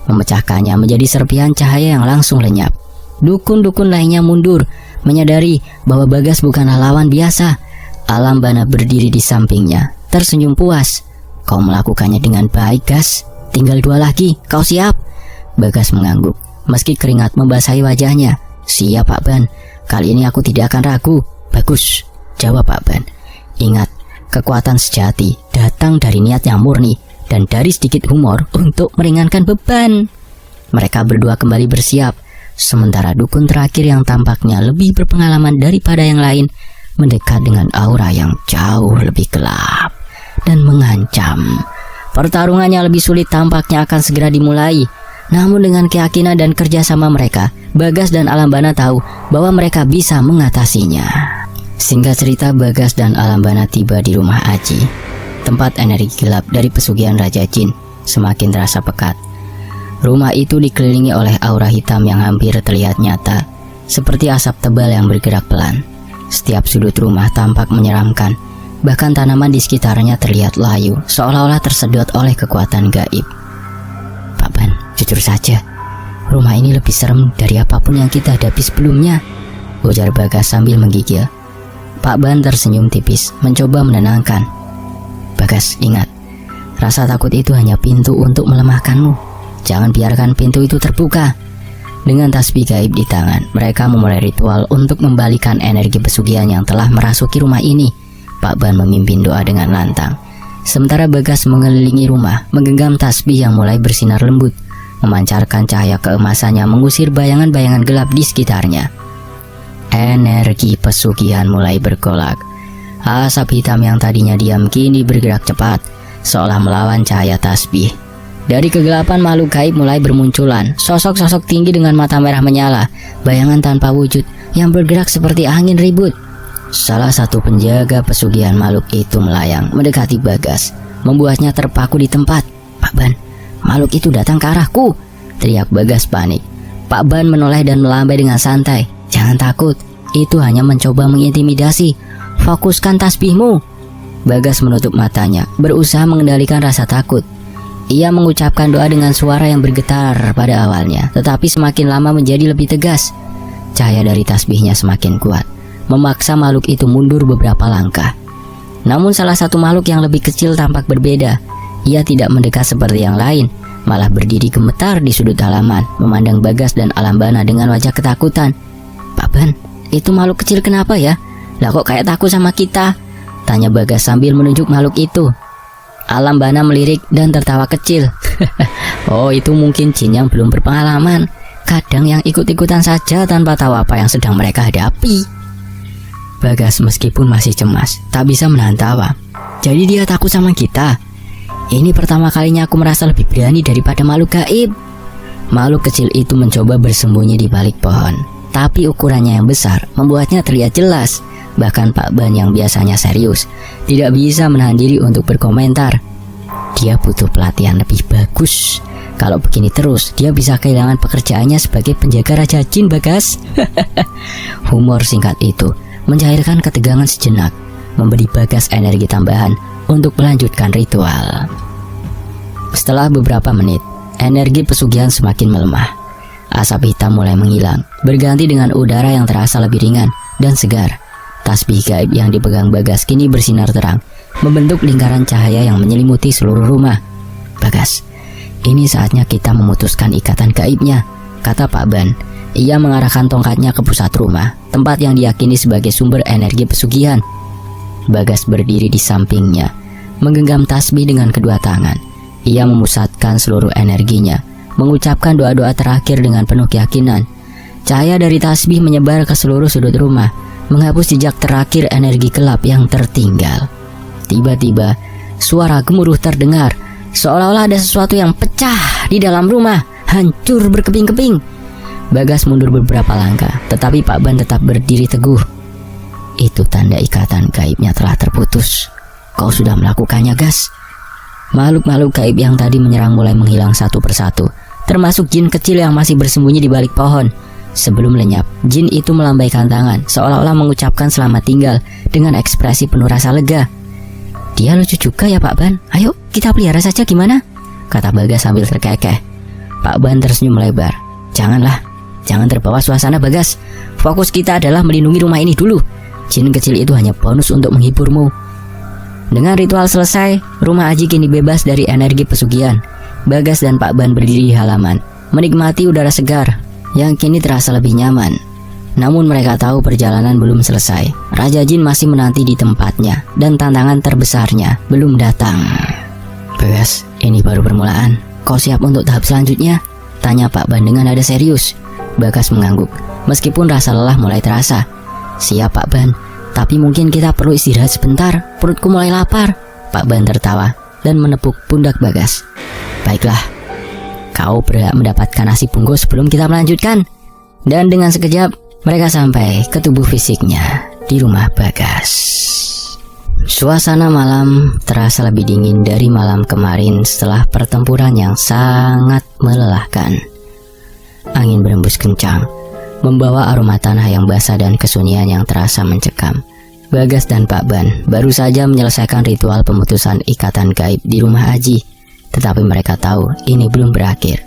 memecahkannya menjadi serpihan cahaya yang langsung lenyap. Dukun-dukun lainnya mundur, menyadari bahwa Bagas bukanlah lawan biasa. Alambana berdiri di sampingnya, tersenyum puas. Kau melakukannya dengan baik, Gas. Tinggal 2 lagi, kau siap? Bagas mengangguk, meski keringat membasahi wajahnya. Siap, Pak Ban. Kali ini aku tidak akan ragu. Bagus, jawab Pak Ban. Ingat, kekuatan sejati datang dari niat yang murni dan dari sedikit humor untuk meringankan beban. Mereka berdua kembali bersiap, sementara dukun terakhir yang tampaknya lebih berpengalaman daripada yang lain mendekat dengan aura yang jauh lebih gelap dan mengancam. Pertarungannya lebih sulit tampaknya akan segera dimulai. Namun dengan keyakinan dan kerjasama mereka, Bagas dan Alambana tahu bahwa mereka bisa mengatasinya. Singkat cerita, Bagas dan Alambana tiba di rumah Aji. Tempat energi gelap dari pesugihan Raja Jin semakin terasa pekat. Rumah itu dikelilingi oleh aura hitam yang hampir terlihat nyata, seperti asap tebal yang bergerak pelan. Setiap sudut rumah tampak menyeramkan, bahkan tanaman di sekitarnya terlihat layu, seolah-olah tersedot oleh kekuatan gaib. Pak Ban, jujur saja, rumah ini lebih serem dari apapun yang kita hadapi sebelumnya, ujar Bagas sambil menggigil. Pak Ban tersenyum tipis, mencoba menenangkan. Bagas, ingat, rasa takut itu hanya pintu untuk melemahkanmu. Jangan biarkan pintu itu terbuka. Dengan tasbih gaib di tangan, mereka memulai ritual untuk membalikan energi pesugihan yang telah merasuki rumah ini. Pak Ban memimpin doa dengan lantang, sementara Bagas mengelilingi rumah, menggenggam tasbih yang mulai bersinar lembut, memancarkan cahaya keemasannya mengusir bayangan-bayangan gelap di sekitarnya. Energi pesugihan mulai bergolak. Asap hitam yang tadinya diam kini bergerak cepat, seolah melawan cahaya tasbih. Dari kegelapan makhluk gaib mulai bermunculan, sosok-sosok tinggi dengan mata merah menyala, bayangan tanpa wujud yang bergerak seperti angin ribut. Salah satu penjaga pesugihan makhluk itu melayang mendekati Bagas, membuatnya terpaku di tempat. Pak Ban, makhluk itu datang ke arahku, teriak Bagas panik. Pak Ban menoleh dan melambai dengan santai. Jangan takut, itu hanya mencoba mengintimidasi. Fokuskan tasbihmu. Bagas menutup matanya, berusaha mengendalikan rasa takut. Ia mengucapkan doa dengan suara yang bergetar pada awalnya, tetapi semakin lama menjadi lebih tegas. Cahaya dari tasbihnya semakin kuat, memaksa makhluk itu mundur beberapa langkah. Namun salah satu makhluk yang lebih kecil tampak berbeda. Ia tidak mendekat seperti yang lain, malah berdiri gemetar di sudut halaman, memandang Bagas dan Alambana dengan wajah ketakutan. Pak Ban, itu makhluk kecil kenapa ya? Lah kok kayak takut sama kita? Tanya Bagas sambil menunjuk makhluk itu. Alambana melirik dan tertawa kecil. Oh, itu mungkin jin yang belum berpengalaman. Kadang yang ikut-ikutan saja tanpa tahu apa yang sedang mereka hadapi. Bagas meskipun masih cemas, tak bisa menahan tawa. Jadi dia takut sama kita. Ini pertama kalinya aku merasa lebih berani daripada makhluk gaib. Makhluk kecil itu mencoba bersembunyi di balik pohon, tapi ukurannya yang besar membuatnya terlihat jelas. Bahkan Pak Ban yang biasanya serius tidak bisa menahan diri untuk berkomentar. Dia butuh pelatihan lebih bagus. Kalau begini terus, dia bisa kehilangan pekerjaannya sebagai penjaga Raja Jin, Bagas. Humor singkat itu mencairkan ketegangan sejenak, memberi Bagas energi tambahan untuk melanjutkan ritual. Setelah beberapa menit, energi pesugihan semakin melemah. Asap hitam mulai menghilang, berganti dengan udara yang terasa lebih ringan dan segar. Tasbih gaib yang dipegang Bagas kini bersinar terang, membentuk lingkaran cahaya yang menyelimuti seluruh rumah. Bagas, ini saatnya kita memutuskan ikatan gaibnya, kata Pak Ban. Ia mengarahkan tongkatnya ke pusat rumah, tempat yang diyakini sebagai sumber energi pesugihan. Bagas berdiri di sampingnya, menggenggam tasbih dengan kedua tangan. Ia memusatkan seluruh energinya, mengucapkan doa-doa terakhir dengan penuh keyakinan. Cahaya dari tasbih menyebar ke seluruh sudut rumah, menghapus jejak terakhir energi gelap yang tertinggal. Tiba-tiba, suara gemuruh terdengar, seolah-olah ada sesuatu yang pecah di dalam rumah, hancur berkeping-keping. Bagas mundur beberapa langkah, tetapi Pak Ban tetap berdiri teguh. Itu tanda ikatan gaibnya telah terputus. Kau sudah melakukannya, Gas. Makhluk-makhluk gaib yang tadi menyerang mulai menghilang satu persatu, termasuk jin kecil yang masih bersembunyi di balik pohon. Sebelum lenyap, jin itu melambaikan tangan, seolah-olah mengucapkan selamat tinggal dengan ekspresi penuh rasa lega. Dia lucu juga ya Pak Ban, ayo kita pelihara saja gimana? Kata Bagas sambil terkekeh. Pak Ban tersenyum lebar. Janganlah, jangan terbawa suasana Bagas. Fokus kita adalah melindungi rumah ini dulu. Jin kecil itu hanya bonus untuk menghiburmu. Dengan ritual selesai, rumah Aji kini bebas dari energi pesugihan. Bagas dan Pak Ban berdiri di halaman, menikmati udara segar yang kini terasa lebih nyaman. Namun mereka tahu perjalanan belum selesai. Raja Jin masih menanti di tempatnya dan tantangan terbesarnya belum datang. Bagas, ini baru permulaan. Kau siap untuk tahap selanjutnya? Tanya Pak Ban dengan nada serius. Bagas mengangguk, meskipun rasa lelah mulai terasa. Siap Pak Ban, tapi mungkin kita perlu istirahat sebentar. Perutku mulai lapar. Pak Ban tertawa dan menepuk pundak Bagas. Baiklah, kau berhak mendapatkan nasi bungkus sebelum kita melanjutkan. Dan dengan sekejap, mereka sampai ke tubuh fisiknya di rumah Bagas. Suasana malam terasa lebih dingin dari malam kemarin setelah pertempuran yang sangat melelahkan. Angin berembus kencang, membawa aroma tanah yang basah dan kesunyian yang terasa mencekam. Bagas dan Pak Ban baru saja menyelesaikan ritual pemutusan ikatan gaib di rumah Aji, tetapi mereka tahu ini belum berakhir.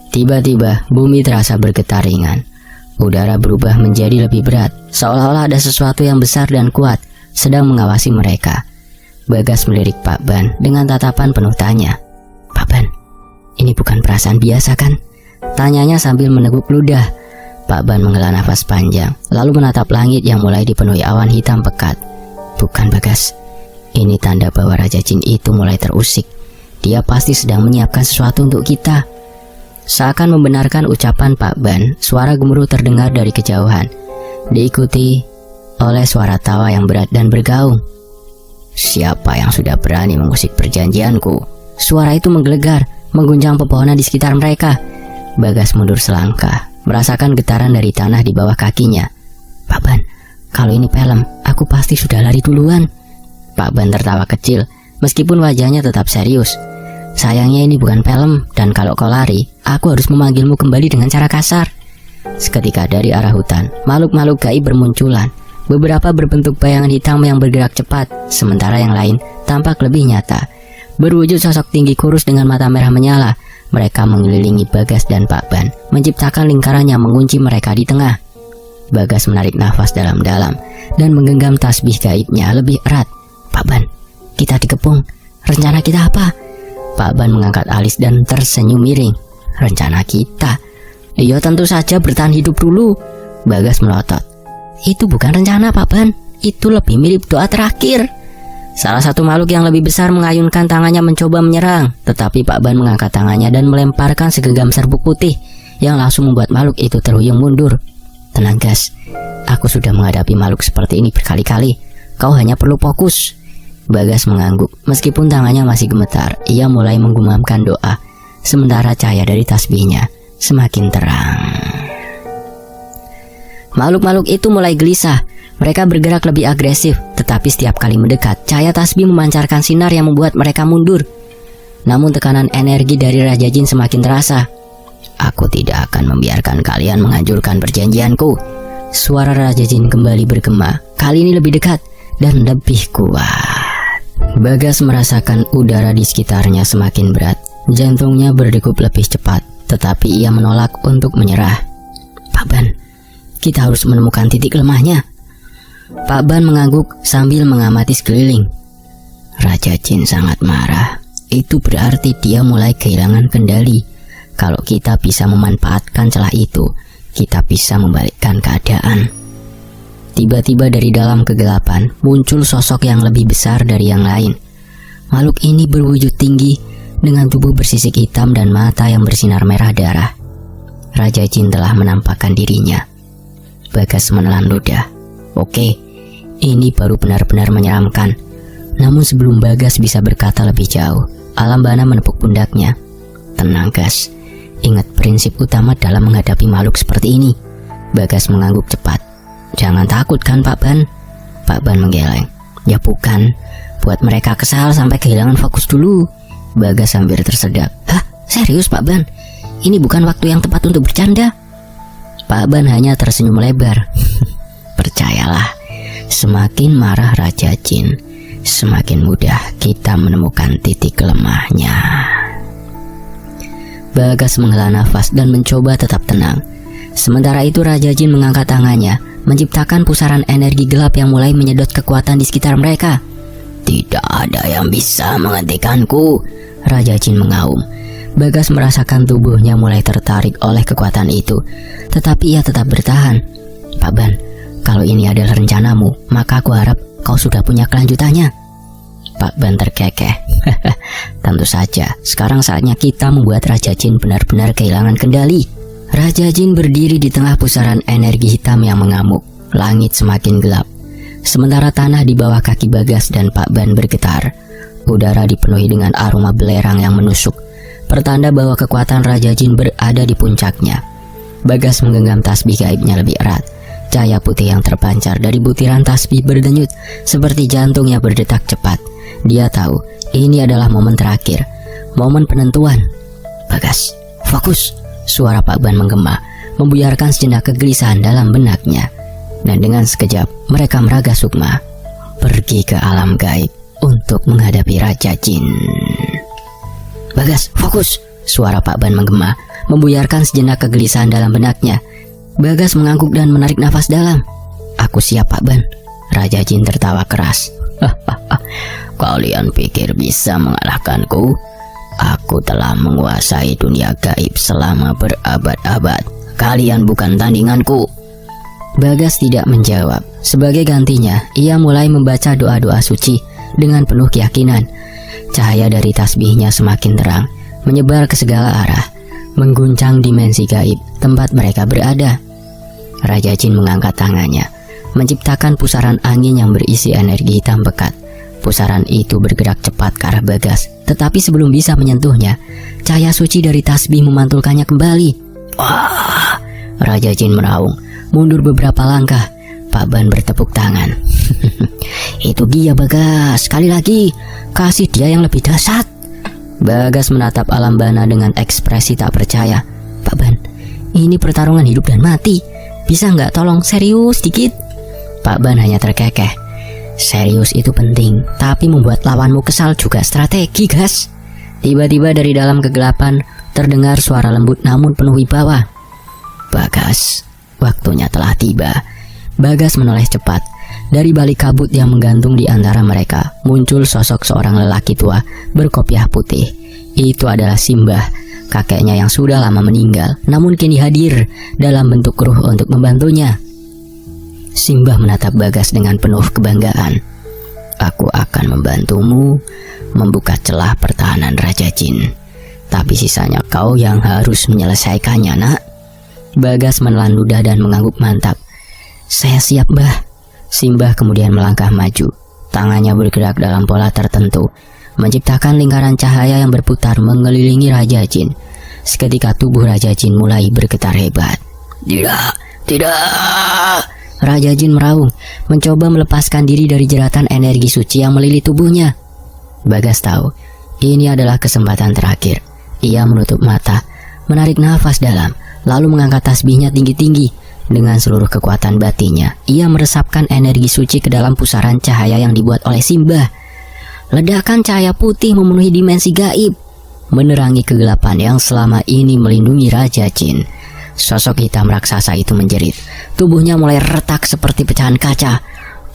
Tiba-tiba bumi terasa bergetar ringan. Udara berubah menjadi lebih berat, seolah-olah ada sesuatu yang besar dan kuat sedang mengawasi mereka. Bagas melirik Pak Ban dengan tatapan penuh tanya. Pak Ban, ini bukan perasaan biasa kan? Tanyanya sambil meneguk ludah. Pak Ban menghela nafas panjang, lalu menatap langit yang mulai dipenuhi awan hitam pekat. Bukan Bagas, ini tanda bahwa Raja Jin itu mulai terusik. Dia pasti sedang menyiapkan sesuatu untuk kita. Seakan membenarkan ucapan Pak Ban, suara gemuruh terdengar dari kejauhan, diikuti oleh suara tawa yang berat dan bergaung. Siapa yang sudah berani mengusik perjanjianku? Suara itu menggelegar, mengguncang pepohonan di sekitar mereka. Bagas mundur selangkah, merasakan getaran dari tanah di bawah kakinya. Pak Ban, kalau ini film, aku pasti sudah lari duluan. Pak Ban tertawa kecil, meskipun wajahnya tetap serius. Sayangnya ini bukan film, dan kalau kau lari, aku harus memanggilmu kembali dengan cara kasar. Seketika dari arah hutan, makhluk-makhluk gaib bermunculan. Beberapa berbentuk bayangan hitam yang bergerak cepat, sementara yang lain tampak lebih nyata. Berwujud sosok tinggi kurus dengan mata merah menyala. Mereka mengelilingi Bagas dan Pak Ban, menciptakan lingkaran yang mengunci mereka di tengah. Bagas menarik nafas dalam-dalam dan menggenggam tasbih gaibnya lebih erat. Pak Ban, kita dikepung. Rencana kita apa? Pak Ban mengangkat alis dan tersenyum miring. Rencana kita? Ya tentu saja bertahan hidup dulu. Bagas melotot. Itu bukan rencana Pak Ban, itu lebih mirip doa terakhir. Salah satu makhluk yang lebih besar mengayunkan tangannya mencoba menyerang, tetapi Pak Ban mengangkat tangannya dan melemparkan segenggam serbuk putih yang langsung membuat makhluk itu terhuyung mundur. Tenang Gas, aku sudah menghadapi makhluk seperti ini berkali-kali. Kau hanya perlu fokus. Bagas mengangguk, meskipun tangannya masih gemetar. Ia mulai menggumamkan doa, sementara cahaya dari tasbihnya semakin terang. Makhluk-makhluk itu mulai gelisah. Mereka bergerak lebih agresif, tetapi setiap kali mendekat, cahaya tasbih memancarkan sinar yang membuat mereka mundur. Namun tekanan energi dari Raja Jin semakin terasa. Aku tidak akan membiarkan kalian menghancurkan perjanjianku. Suara Raja Jin kembali bergema, kali ini lebih dekat dan lebih kuat. Bagas merasakan udara di sekitarnya semakin berat. Jantungnya berdegup lebih cepat, tetapi ia menolak untuk menyerah. Pak Ban, kita harus menemukan titik lemahnya. Pak Ban mengangguk sambil mengamati sekeliling. Raja Jin sangat marah. Itu berarti dia mulai kehilangan kendali. Kalau kita bisa memanfaatkan celah itu, kita bisa membalikkan keadaan. Tiba-tiba dari dalam kegelapan muncul sosok yang lebih besar dari yang lain. Makhluk ini berwujud tinggi dengan tubuh bersisik hitam dan mata yang bersinar merah darah. Raja Jin telah menampakkan dirinya. Bagas menelan ludah. Oke, ini baru benar-benar menyeramkan. Namun sebelum Bagas bisa berkata lebih jauh, Alam Bana menepuk pundaknya. Tenang Gas, ingat prinsip utama dalam menghadapi makhluk seperti ini. Bagas mengangguk cepat. Jangan takut kan Pak Ban? Pak Ban menggeleng. Ya bukan, buat mereka kesal sampai kehilangan fokus dulu. Bagas hampir tersedak. Hah? Serius Pak Ban? Ini bukan waktu yang tepat untuk bercanda. Pak Ban hanya tersenyum lebar. Percayalah, semakin marah Raja Jin, semakin mudah kita menemukan titik lemahnya. Bagas menghela nafas dan mencoba tetap tenang. Sementara itu Raja Jin mengangkat tangannya, menciptakan pusaran energi gelap yang mulai menyedot kekuatan di sekitar mereka. Tidak ada yang bisa menghentikanku, Raja Jin mengaum. Bagas merasakan tubuhnya mulai tertarik oleh kekuatan itu, tetapi ia tetap bertahan. Pak Ban, kalau ini adalah rencanamu, maka aku harap kau sudah punya kelanjutannya. Pak Ban terkekeh. Tentu saja, sekarang saatnya kita membuat Raja Jin benar-benar kehilangan kendali. Raja Jin berdiri di tengah pusaran energi hitam yang mengamuk. Langit semakin gelap, sementara tanah di bawah kaki Bagas dan Pak Ban bergetar. Udara dipenuhi dengan aroma belerang yang menusuk, pertanda bahwa kekuatan Raja Jin berada di puncaknya. Bagas menggenggam tasbih gaibnya lebih erat. Cahaya putih yang terpancar dari butiran tasbih berdenyut seperti jantungnya berdetak cepat. Dia tahu ini adalah momen terakhir, momen penentuan. Bagas, fokus. Suara Pak Ban menggema, membuyarkan sejenak kegelisahan dalam benaknya. Dan dengan sekejap mereka meraga sukma, pergi ke alam gaib untuk menghadapi Raja Jin. Bagas, fokus. Suara Pak Ban menggema, membuyarkan sejenak kegelisahan dalam benaknya. Bagas mengangguk dan menarik nafas dalam. Aku siap Pak Ban. Raja Jin tertawa keras. Kalian pikir bisa mengalahkanku? Aku telah menguasai dunia gaib selama berabad-abad. Kalian bukan tandinganku. Bagas tidak menjawab. Sebagai gantinya, ia mulai membaca doa-doa suci dengan penuh keyakinan. Cahaya dari tasbihnya semakin terang, menyebar ke segala arah, mengguncang dimensi gaib tempat mereka berada. Raja Jin mengangkat tangannya, menciptakan pusaran angin yang berisi energi hitam pekat. Pusaran itu bergerak cepat ke arah Bagas, tetapi sebelum bisa menyentuhnya, cahaya suci dari tasbih memantulkannya kembali. Wah! Raja Jin meraung, mundur beberapa langkah. Pak Ban bertepuk tangan. Itu dia Bagas, sekali lagi, kasih dia yang lebih dahsyat. Bagas menatap Alam Bana dengan ekspresi tak percaya. Pak Ban, ini pertarungan hidup dan mati. Bisa nggak tolong serius dikit? Pak Ban hanya terkekeh. Serius itu penting, tapi membuat lawanmu kesal juga strategi, Gas. Tiba-tiba dari dalam kegelapan terdengar suara lembut namun penuh wibawa. Bagas, waktunya telah tiba. Bagas menoleh cepat. Dari balik kabut yang menggantung di antara mereka, muncul sosok seorang lelaki tua berkopiah putih. Itu adalah Simbah, kakeknya yang sudah lama meninggal, namun kini hadir dalam bentuk ruh untuk membantunya. Simbah menatap Bagas dengan penuh kebanggaan. Aku akan membantumu membuka celah pertahanan Raja Jin, tapi sisanya kau yang harus menyelesaikannya, nak. Bagas menelan ludah dan mengangguk mantap. Saya siap, Mbah. Simbah kemudian melangkah maju. Tangannya bergerak dalam pola tertentu, menciptakan lingkaran cahaya yang berputar mengelilingi Raja Jin. Seketika tubuh Raja Jin mulai bergetar hebat. Tidak. Raja Jin meraung, mencoba melepaskan diri dari jeratan energi suci yang melilit tubuhnya. Bagas tahu, ini adalah kesempatan terakhir. Ia menutup mata, menarik nafas dalam, lalu mengangkat tasbihnya tinggi-tinggi. Dengan seluruh kekuatan batinnya, ia meresapkan energi suci ke dalam pusaran cahaya yang dibuat oleh Simbah. Ledakan cahaya putih memenuhi dimensi gaib, menerangi kegelapan yang selama ini melindungi Raja Jin. Sosok hitam raksasa itu menjerit. Tubuhnya mulai retak seperti pecahan kaca.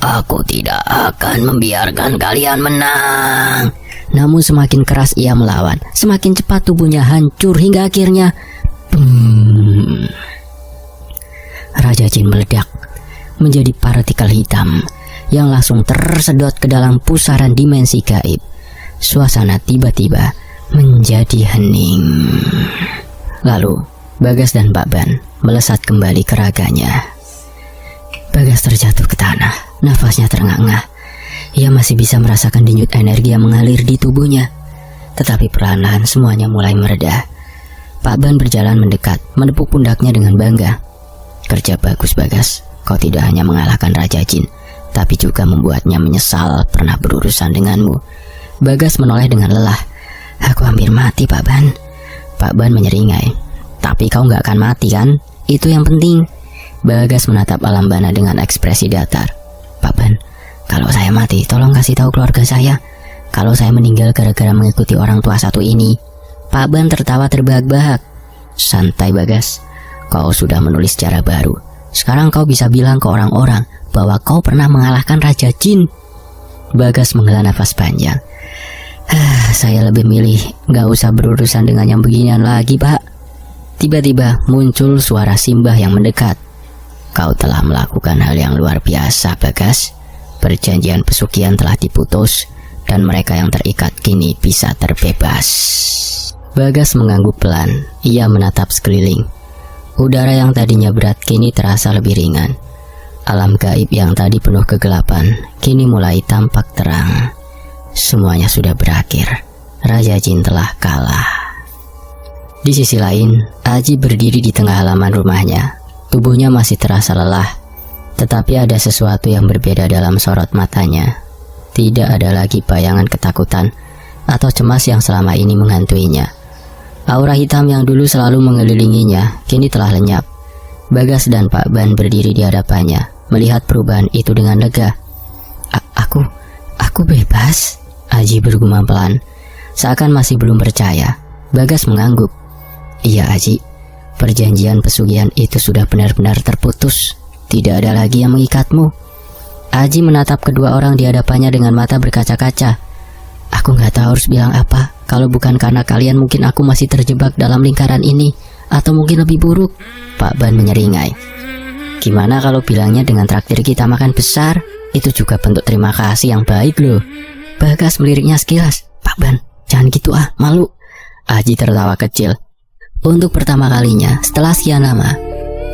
Aku tidak akan membiarkan kalian menang. Namun semakin keras ia melawan, semakin cepat tubuhnya hancur hingga akhirnya Raja Jin meledak menjadi partikel hitam yang langsung tersedot ke dalam pusaran dimensi gaib. Suasana tiba-tiba menjadi hening. Lalu Bagas dan Pak Ban melesat kembali ke raganya. Bagas terjatuh ke tanah, nafasnya terengah-engah. Ia masih bisa merasakan denyut energi yang mengalir di tubuhnya. Tetapi perlahan-lahan semuanya mulai mereda. Pak Ban berjalan mendekat, menepuk pundaknya dengan bangga. Kerja bagus Bagas, kau tidak hanya mengalahkan Raja Jin, tapi juga membuatnya menyesal pernah berurusan denganmu. Bagas menoleh dengan lelah. Aku hampir mati Pak Ban. Pak Ban menyeringai. Tapi kau nggak akan mati kan? Itu yang penting. Bagas menatap alam bana dengan ekspresi datar. Pak Ban, kalau saya mati, tolong kasih tahu keluarga saya. Kalau saya meninggal gara-gara mengikuti orang tua satu ini. Pak Ban tertawa terbahak-bahak. Santai Bagas. Kau sudah menulis sejarah baru. Sekarang kau bisa bilang ke orang-orang bahwa kau pernah mengalahkan Raja Jin. Bagas menghela nafas panjang. Saya lebih milih gak usah berurusan dengan yang beginian lagi Pak. Tiba-tiba muncul suara Simbah yang mendekat. Kau telah melakukan hal yang luar biasa Bagas. Perjanjian pesugihan telah diputus dan mereka yang terikat kini bisa terbebas. Bagas mengangguk pelan. Ia menatap sekeliling. Udara yang tadinya berat kini terasa lebih ringan. Alam gaib yang tadi penuh kegelapan kini mulai tampak terang. Semuanya sudah berakhir. Raja Jin telah kalah. Di sisi lain, Aji berdiri di tengah halaman rumahnya. Tubuhnya masih terasa lelah, tetapi ada sesuatu yang berbeda dalam sorot matanya. Tidak ada lagi bayangan ketakutan atau cemas yang selama ini menghantuinya. Aura hitam yang dulu selalu mengelilinginya kini telah lenyap. Bagas dan Pak Ban berdiri di hadapannya, melihat perubahan itu dengan lega. Aku bebas? Aji bergumam pelan, seakan masih belum percaya. Bagas mengangguk. Iya Aji, perjanjian pesugihan itu sudah benar-benar terputus. Tidak ada lagi yang mengikatmu. Aji menatap kedua orang di hadapannya dengan mata berkaca-kaca. Aku nggak tahu harus bilang apa. Kalau bukan karena kalian mungkin aku masih terjebak dalam lingkaran ini. Atau mungkin lebih buruk. Pak Ban menyeringai. Gimana kalau bilangnya dengan traktir kita makan besar? Itu juga bentuk terima kasih yang baik loh. Bagas meliriknya sekilas. Pak Ban, jangan gitu malu. Aji tertawa kecil. Untuk pertama kalinya setelah sekian lama.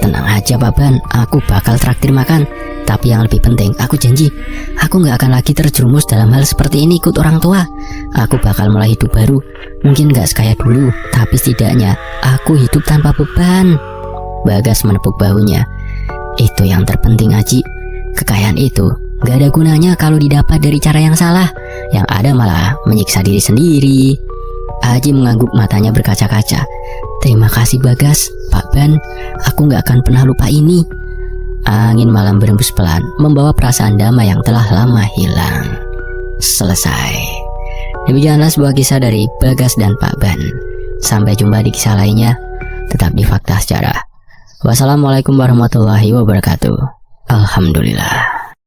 Tenang aja Pak Ban, aku bakal traktir makan. Tapi yang lebih penting, aku janji, aku gak akan lagi terjerumus dalam hal seperti ini ikut orang tua. Aku bakal mulai hidup baru. Mungkin gak sekaya dulu, tapi setidaknya aku hidup tanpa beban. Bagas menepuk bahunya. Itu yang terpenting Aji. Kekayaan itu gak ada gunanya kalau didapat dari cara yang salah. Yang ada malah menyiksa diri sendiri. Aji mengangguk, matanya berkaca-kaca. Terima kasih Bagas, Pak Ban. Aku gak akan pernah lupa ini. Angin malam berembus pelan, membawa perasaan damai yang telah lama hilang. Selesai. Demikianlah sebuah kisah dari Bagas dan Pak Ban. Sampai jumpa di kisah lainnya. Tetap di Fakta Sejarah. Wassalamualaikum warahmatullahi wabarakatuh. Alhamdulillah.